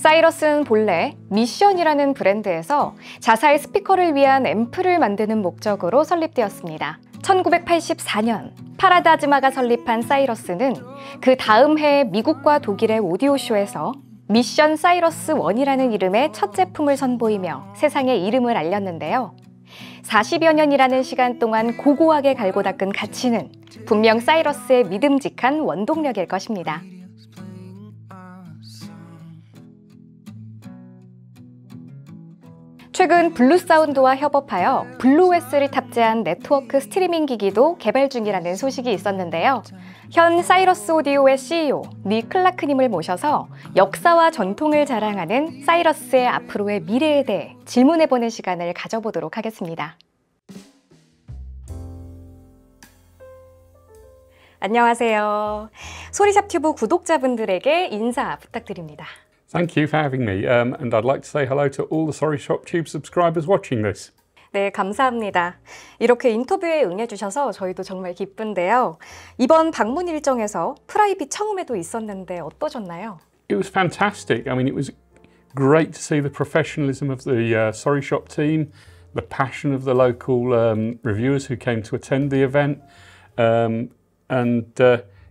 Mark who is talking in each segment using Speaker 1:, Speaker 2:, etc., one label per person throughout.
Speaker 1: 사이러스는 본래 미션이라는 브랜드에서 자사의 스피커를 위한 앰프를 만드는 목적으로 설립되었습니다. 1984년 파라다즈마가 설립한 사이러스는 그 다음 해 미국과 독일의 오디오쇼에서 미션 사이러스 1이라는 이름의 첫 제품을 선보이며 세상에 이름을 알렸는데요. 40여 년이라는 시간 동안 고고하게 갈고 닦은 가치는 분명 사이러스의 믿음직한 원동력일 것입니다. 최근 블루사운드와 협업하여 블루웨스를 탑재한 네트워크 스트리밍 기기도 개발 중이라는 소식이 있었는데요. 현 사이러스 오디오의 CEO 닉 클라크님을 모셔서 역사와 전통을 자랑하는 사이러스의 앞으로의 미래에 대해 질문해보는 시간을 가져보도록 하겠습니다. 안녕하세요. 소리샵 튜브 구독자분들에게 인사 부탁드립니다.
Speaker 2: Thank you for having me, and I'd like to say hello to all the Sorry Shop Tube subscribers watching this.
Speaker 1: 네, 감사합니다. 이렇게 인터뷰에 응해주셔서 저희도 정말 기쁜데요. 이번 방문 일정에서 프라이빗 청음회도 있었는데 어떠셨나요?
Speaker 2: It was fantastic. I mean, it was great to see the professionalism of the Sorry Shop team, the passion of the local reviewers who came to attend the event,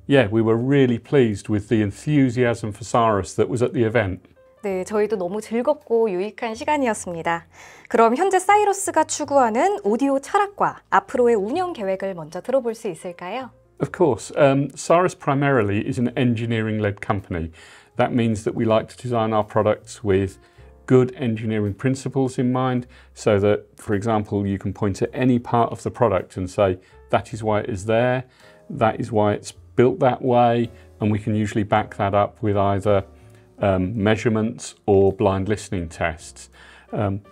Speaker 2: yeah, we were really pleased with the enthusiasm for Saurus that was at the event.
Speaker 1: 네, 저희도 너무 즐겁고 유익한 시간이었습니다. 그럼 현재 사이러스가 추구하는 오디오 철학과 앞으로의 운영 계획을 먼저 들어볼 수 있을까요?
Speaker 2: Of course. Saurus primarily is an engineering-led company. That means that we like to design our products with good engineering principles in mind, so that, for example, you can point at any part of the product and say, that is why it is there, that is why it's built that way, and we can usually back that up with either measurements or blind listening tests.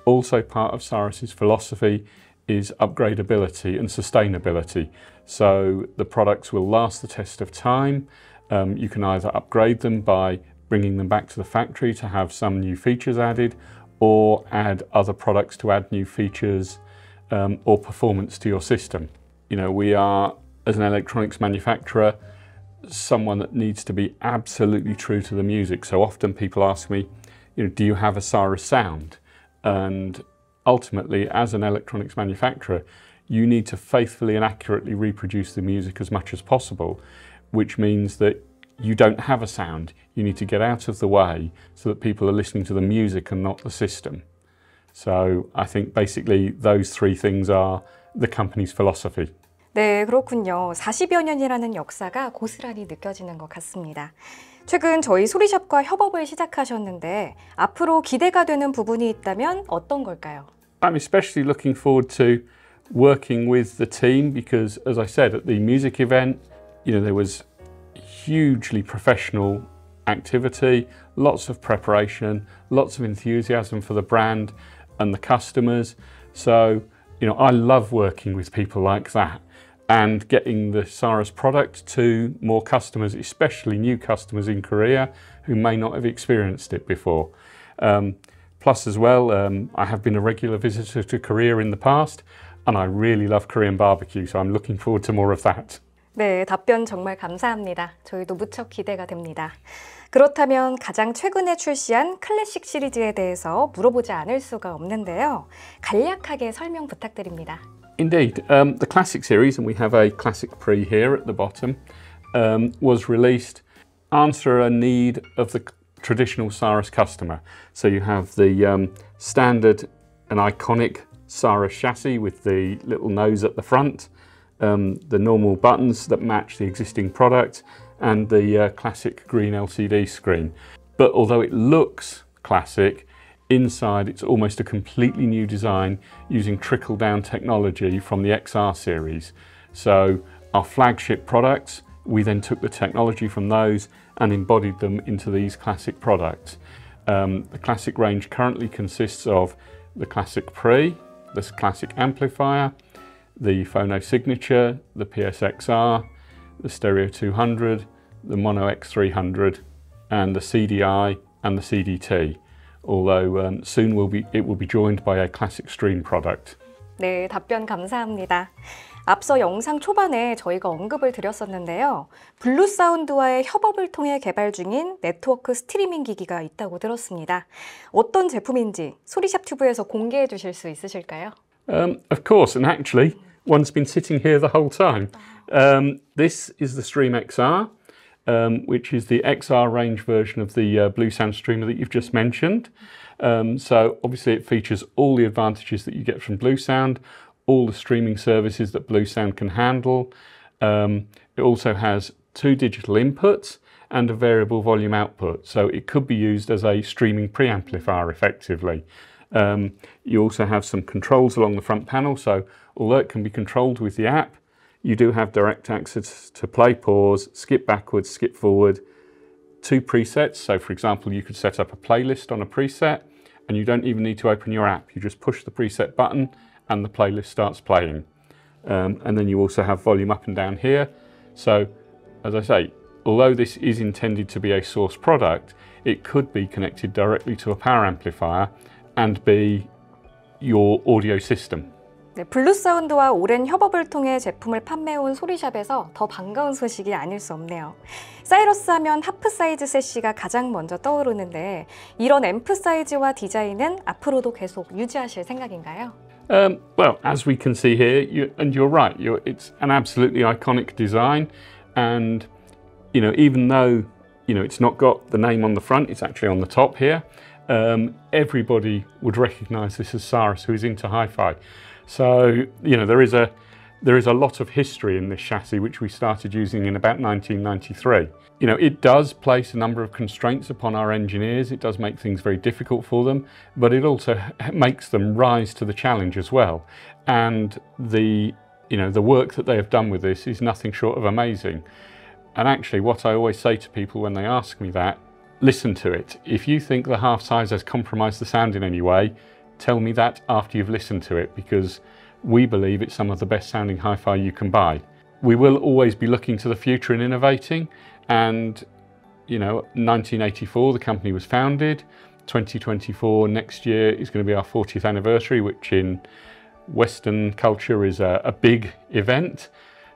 Speaker 2: Also part of Saurus's philosophy is upgradability and sustainability. So the products will last the test of time. You can either upgrade them by bringing them back to the factory to have some new features added, or add other products to add new features or performance to your system. You know, we are, as an electronics manufacturer, someone that needs to be absolutely true to the music. So often people ask me, you know, do you have a Saurus sound? And ultimately, as an electronics manufacturer, you need to faithfully and accurately reproduce the music as much as possible, which means that you don't have a sound. You need to get out of the way so that people are listening to the music and not the system. So I think basically those three things are the company's philosophy.
Speaker 1: 네, 그렇군요. 40여 년이라는 역사가 고스란히 느껴지는 것 같습니다. 최근 저희 소리샵과 협업을 시작하셨는데 앞으로 기대가 되는 부분이 있다면 어떤 걸까요?
Speaker 2: I'm especially looking forward to working with the team because, as I said, at the music event, you know, there was hugely professional activity, lots of preparation, lots of enthusiasm for the brand and the customers. So, you know, I love working with people like that and getting the Saurus product to more customers, especially new customers in Korea who may not have experienced it before. Plus as well, I have been a regular visitor to Korea in the past and I really love Korean barbecue, so I'm looking forward to more of that.
Speaker 1: 네, 답변 정말 감사합니다. 저희도 무척 기대가 됩니다. 그렇다면 가장 최근에 출시한 클래식 시리즈에 대해서 물어보지 않을 수가 없는데요. 간략하게 설명 부탁드립니다.
Speaker 2: Indeed. The Classic series, and we have a Classic Pre here at the bottom, was released to answer a need of the traditional Saurus customer. So you have the standard and iconic Saurus chassis with the little nose at the front, the normal buttons that match the existing product, and the classic green LCD screen. But although it looks classic, inside it's almost a completely new design using trickle-down technology from the XR series. So our flagship products, we then took the technology from those and embodied them into these classic products. The classic range currently consists of the Classic Pre, the Classic Amplifier, the Phono Signature, the PSXR, the Stereo 200, the Mono X300, and the CDI and the CDT. Although soon it will be joined by a Classic Stream product.
Speaker 1: 네, 답변 감사합니다. 앞서 영상 초반에 저희가 언급을 드렸었는데요. 블루 사운드와의 협업을 통해 개발 중인 네트워크 스트리밍 기기가 있다고 들었습니다. 어떤 제품인지 소리샵 튜브에서 공개해 주실 수 있으실까요?
Speaker 2: Of course, and actually, one's been sitting here the whole time. This is the Stream XR, which is the XR range version of the Bluesound streamer that you've just mentioned. So obviously it features all the advantages that you get from Bluesound, all the streaming services that Bluesound can handle. It also has 2 digital inputs and a variable volume output, so it could be used as a streaming preamplifier effectively. You also have some controls along the front panel, so although it can be controlled with the app, you do have direct access to play, pause, skip backwards, skip forward, 2 presets. So for example, you could set up a playlist on a preset and you don't even need to open your app. You just push the preset button and the playlist starts playing. And then you also have volume up and down here. So as I say, although this is intended to be a source product, it could be connected directly to a power amplifier and be your audio system.
Speaker 1: 네, 블루 사운드와 오랜 협업을 통해 제품을 판매해온 소리샵에서 더 반가운 소식이 아닐 수 없네요. 사이러스 하면 하프 사이즈 셋시가 가장 먼저 떠오르는데 이런 앰프 사이즈와 디자인은 앞으로도 계속 유지하실 생각인가요?
Speaker 2: Well, as we can see here, and you're right, it's an absolutely iconic design, and even though it's not got the name on the front, it's actually on the top here. Everybody would recognise this as Saurus who is into hi-fi. So there is a lot of history in this chassis, which we started using in about 1993. It does place a number of constraints upon our engineers. It does make things very difficult for them, but it also makes them rise to the challenge as well. And the work that they have done with this is nothing short of amazing. And actually, what I always say to people when they ask me that, listen to it. If you think the half size has compromised the sound in any way, tell me that after you've listened to it, because we believe it's some of the best sounding hi-fi you can buy. We will always be looking to the future and innovating, and 1984 the company was founded. 2024 next year is going to be our 40th anniversary, which in Western culture is a big event.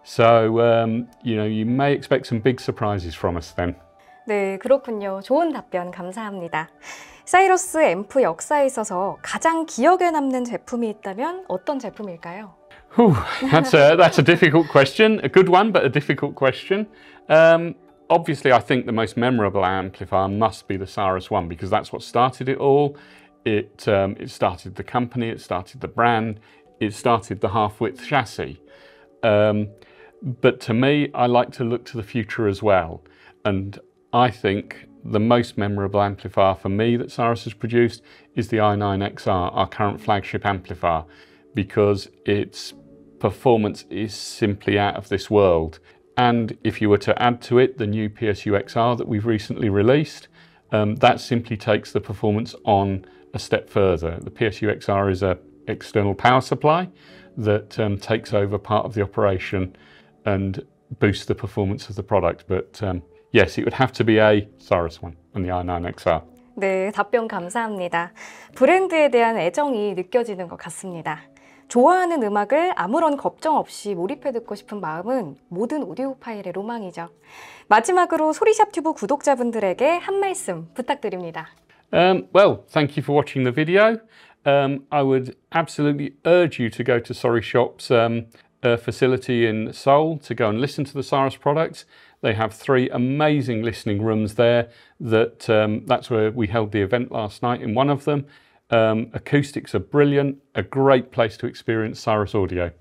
Speaker 2: So you may expect some big surprises from us then.
Speaker 1: 네, 그렇군요. 좋은 답변 감사합니다. 사이러스 앰프 역사에 있어서 가장 기억에 남는 제품이 있다면 어떤 제품일까요?
Speaker 2: That's a difficult question. A good one, but a difficult question. Obviously, I think the most memorable amplifier must be the Saurus One, because that's what started it all. It started the company, it started the brand, it started the half-width chassis. But to me, I like to look to the future as well. And I think the most memorable amplifier for me that Saurus has produced is the i9XR, our current flagship amplifier, because its performance is simply out of this world. And if you were to add to it the new PSU-XR that we've recently released, that simply takes the performance on a step further. The PSU-XR is an external power supply that takes over part of the operation and boosts the performance of the product. But yes, it would have to be a Saurus One and the i9XR.
Speaker 1: 네, 답변 감사합니다. 브랜드에 대한 애정이 느껴지는 것 같습니다. 좋아하는 음악을 아무런 걱정 없이 몰입해 듣고 싶은 마음은 모든 오디오파일의 로망이죠. 마지막으로 소리샵 튜브 구독자분들에게 한 말씀 부탁드립니다.
Speaker 2: Well, thank you for watching the video. I would absolutely urge you to go to SorryShop's facility in Seoul to go and listen to the Saurus products. They have 3 amazing listening rooms there. That's where we held the event last night in one of them. Acoustics are brilliant, a great place to experience Saurus audio.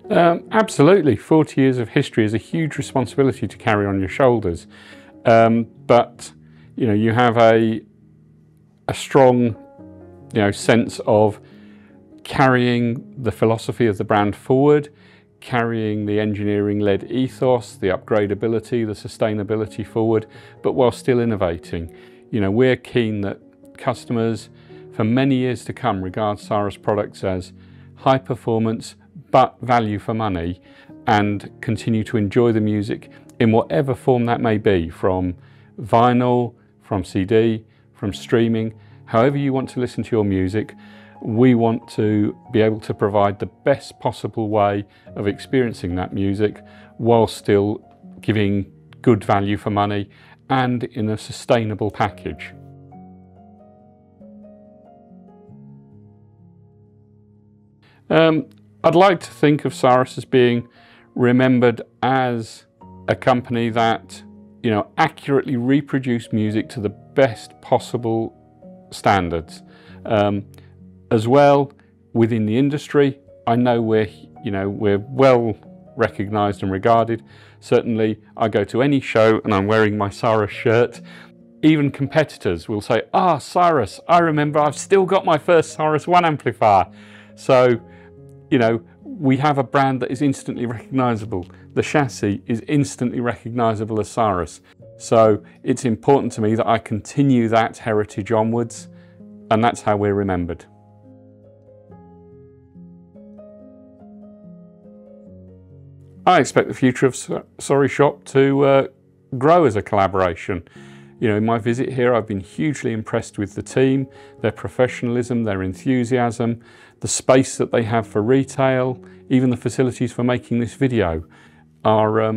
Speaker 2: Absolutely, 40 years of history is a huge responsibility to carry on your shoulders. But you have a strong sense of carrying the philosophy of the brand forward, carrying the engineering-led ethos, the upgradability, the sustainability forward, but while still innovating. We're keen that customers for many years to come regard Saurus products as high performance but value for money, and continue to enjoy the music in whatever form that may be, from vinyl, from CD, from streaming, however you want to listen to your music. we want to be able to provide the best possible way of experiencing that music while still giving good value for money and in a sustainable package. I'd like to think of Cyrus as being remembered as a company that, you know, accurately reproduce music to the best possible standards. As well, within the industry, I know we're well recognised and regarded. Certainly, I go to any show and I'm wearing my Cyrus shirt. Even competitors will say, "Ah, Cyrus, I remember I've still got my first Cyrus One amplifier." So, you know, we have a brand that is instantly recognisable. The chassis is instantly recognisable as Cyrus. So it's important to me that I continue that heritage onwards, and that's how we're remembered. I expect the future of Sorry Shop to grow as a collaboration. You know, in my visit here, I've been hugely impressed with the team, their professionalism, their enthusiasm, the space that they have for retail, even the facilities for making this video are,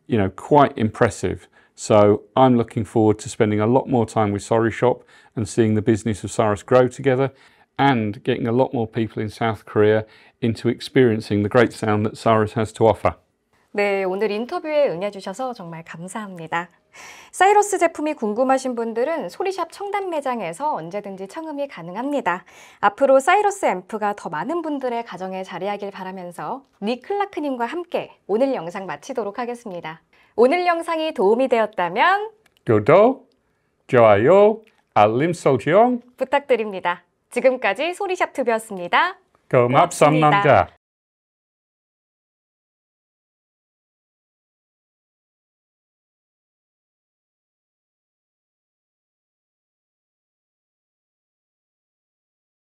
Speaker 2: you know, quite impressive. So I'm looking forward to spending a lot more time with Sorry Shop and seeing the business of Cyrus grow together and getting a lot more people in South Korea into experiencing the great sound that Cyrus has to offer.
Speaker 1: 네, 오늘 인터뷰에 응해주셔서 정말 감사합니다. 사이러스 제품이 궁금하신 분들은 소리샵 청담 매장에서 언제든지 청음이 가능합니다. 앞으로 사이러스 앰프가 더 많은 분들의 가정에 자리하길 바라면서 닉 클라크님과 함께 오늘 영상 마치도록 하겠습니다. 오늘 영상이 도움이 되었다면
Speaker 2: 구독, 좋아요, 알림 설정
Speaker 1: 부탁드립니다. 지금까지 소리샵 튜브였습니다.
Speaker 2: 고맙습니다.